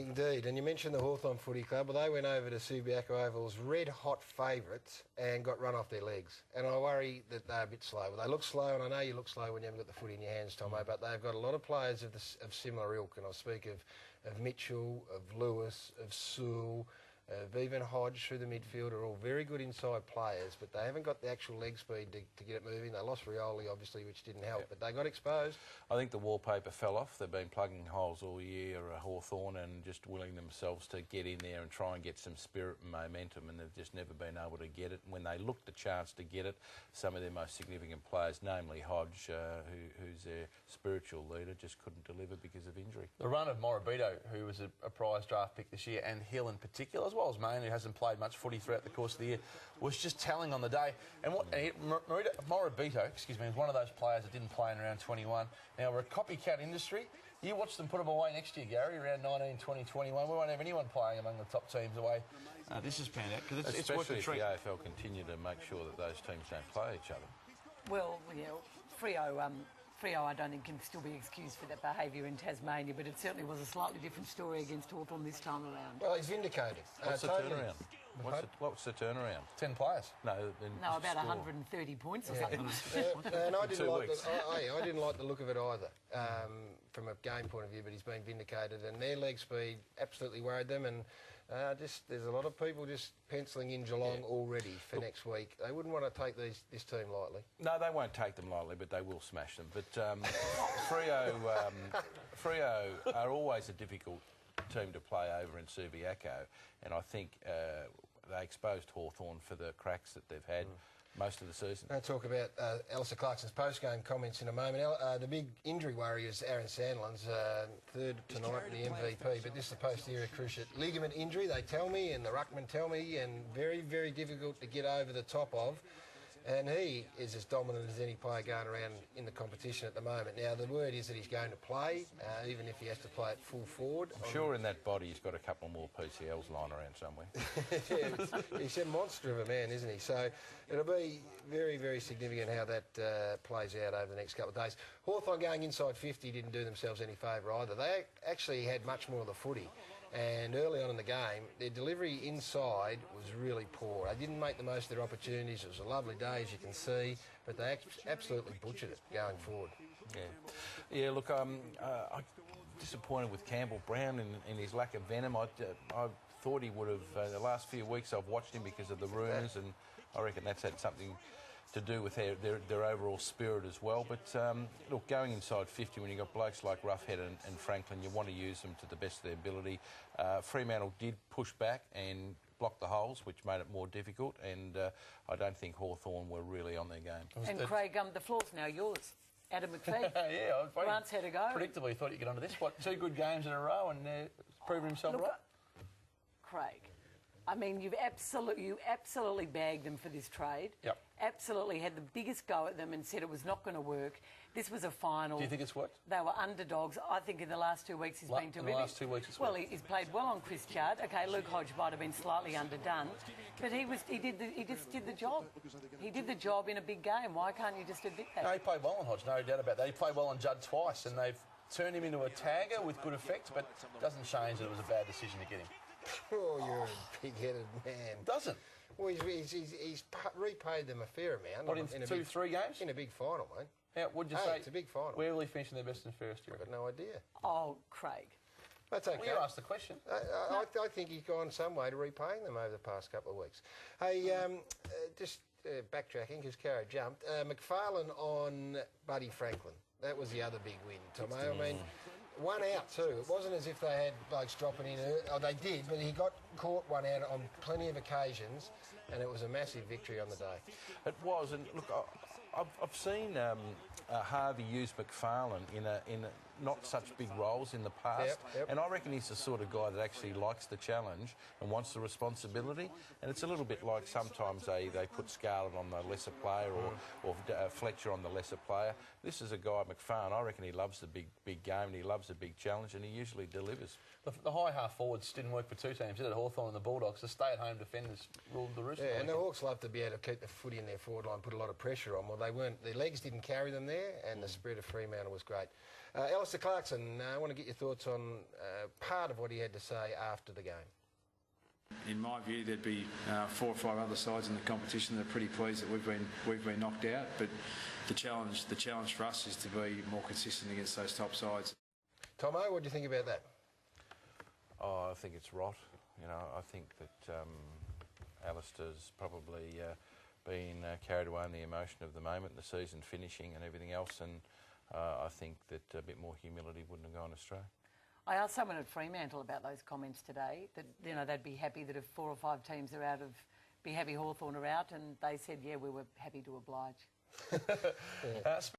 Indeed, and you mentioned the Hawthorn Footy Club. Well, they went over to Subiaco Oval's red-hot favourites and got run off their legs. And I worry that they're a bit slow. Well, they look slow, and I know you look slow when you haven't got the footy in your hands, Tomo, but they've got a lot of players of similar ilk, and I speak of Mitchell, of Lewis, of Sewell, even Hodge through the midfield are all very good inside players, but they haven't got the actual leg speed to get it moving. They lost Rioli, obviously, which didn't help, but they got exposed. I think the wallpaper fell off. They've been plugging holes all year, Hawthorn, and just willing themselves to get in there and try and get some spirit and momentum, and they've just never been able to get it. And when they looked the chance to get it, some of their most significant players, namely Hodge, who's their spiritual leader, just couldn't deliver because of injury. The run of Morabito, who was a prize draft pick this year, and Hill in particular, as well as Main, who hasn't played much footy throughout the course of the year, was just telling on the day. And Morabito, excuse me, is one of those players that didn't play in around 21. Now, we're a copycat industry. You watch them put them away next year, Gary, around 19, 20, 21. We won't have anyone playing among the top teams away. This has panned out, because it's worth a treat. Especially if the AFL continue to make sure that those teams don't play each other. Well, yeah, Freo, I don't think, can still be excused for that behaviour in Tasmania, but it certainly was a slightly different story against Hawthorn this time around. Well, he's vindicated. What's the turnaround? What's the turnaround? 10 players. No, about 130 points or something. And I didn't like the look of it either, from a game point of view, but he's been vindicated, and their leg speed absolutely worried them, and there's a lot of people just penciling in Geelong already for next week. They wouldn't want to take this team lightly. No, they won't take them lightly, but they will smash them. But Freo are always a difficult team to play over in Subiaco, and I think they exposed Hawthorn for the cracks that they've had most of the season. I'll talk about Alistair Clarkson's post-game comments in a moment. The big injury worry is Aaron Sandlin's third tonight in the MVP, but this is a posterior cruciate ligament injury, they tell me, and the ruckman tell me, and very, very difficult to get over the top of. And he is as dominant as any player going around in the competition at the moment. Now, the word is that he's going to play, even if he has to play at full forward. I'm sure in that body he's got a couple more PCLs lying around somewhere. He's a monster of a man, isn't he? So it'll be very, very significant how that plays out over the next couple of days. Hawthorn going inside 50 didn't do themselves any favour either. They actually had much more of the footy. And early on in the game, their delivery inside was really poor. They didn't make the most of their opportunities. It was a lovely day, as you can see, but they absolutely butchered it going forward. Yeah, look, I'm disappointed with Campbell Brown in his lack of venom. I thought he would have, the last few weeks I've watched him because of the rumours, and I reckon that's had something to do with their overall spirit as well. But look, going inside 50 when you've got blokes like Roughhead and Franklin, you want to use them to the best of their ability. Fremantle did push back and block the holes, which made it more difficult, and I don't think Hawthorn were really on their game. And Craig, the floor's now yours. Adam McPhee. Grant's had a go. Predictably thought you'd get onto this. What, 2 good games in a row and proven himself right? Craig, I mean, you absolutely bagged them for this trade. Yep. Absolutely had the biggest go at them and said it was not going to work. This was a final. Do you think it's worked? They were underdogs. I think in the last 2 weeks he's been terrific. In the last 2 weeks it's well, he's played well on Chris Judd. OK, Luke Hodge might have been slightly underdone, but he just did the job. He did the job in a big game. Why can't you just admit that? No, he played well on Hodge, no doubt about that. He played well on Judd twice, and they've turned him into a tagger with good effect, but it doesn't change that it was a bad decision to get him. Oh, you're a big-headed man. Doesn't? Well, he's repaid them a fair amount. What, in 2-3 games? In a big final, mate. Yeah, what'd you say? It's a big final. Where will he finish in their best and fairest? I've got no idea. Oh, Craig. That's okay. Well, you asked the question. I think he's gone some way to repaying them over the past couple of weeks. Hey, just backtracking, because Caro jumped. McFarlane on Buddy Franklin. That was the other big win, Tomo. I mean, 1 out too. It wasn't as if they had blokes dropping in. Oh, they did, but he got caught 1 out on plenty of occasions, and it was a massive victory on the day. It was, and look, I've seen Harvey use McFarlane in not such big roles in the past, and I reckon he's the sort of guy that actually likes the challenge and wants the responsibility. And it's a little bit like sometimes they put Scarlett on the lesser player or Fletcher on the lesser player. This is a guy, McFarlane, I reckon he loves the big game and he loves the big challenge, and he usually delivers. The high half forwards didn't work for 2 teams, did it? Hawthorn and the Bulldogs. The stay-at-home defenders ruled the roost. Yeah, and the Hawks love to be able to keep the footy in their forward line, put a lot of pressure on. Well, they weren't. Their legs didn't carry them there, and the spread of Fremantle was great. Alistair Clarkson, I want to get your thoughts on part of what he had to say after the game. In my view, there'd be 4 or 5 other sides in the competition that are pretty pleased that we've been knocked out. But the challenge for us is to be more consistent against those top sides. Tomo, what do you think about that? Oh, I think it's rot. You know, I think that Alistair's probably been carried away in the emotion of the moment, the season finishing and everything else, and I think that a bit more humility wouldn't have gone astray. I asked someone at Fremantle about those comments today, that, you know, they'd be happy that if 4 or 5 teams are out of, be happy Hawthorn are out, and they said, yeah, we were happy to oblige.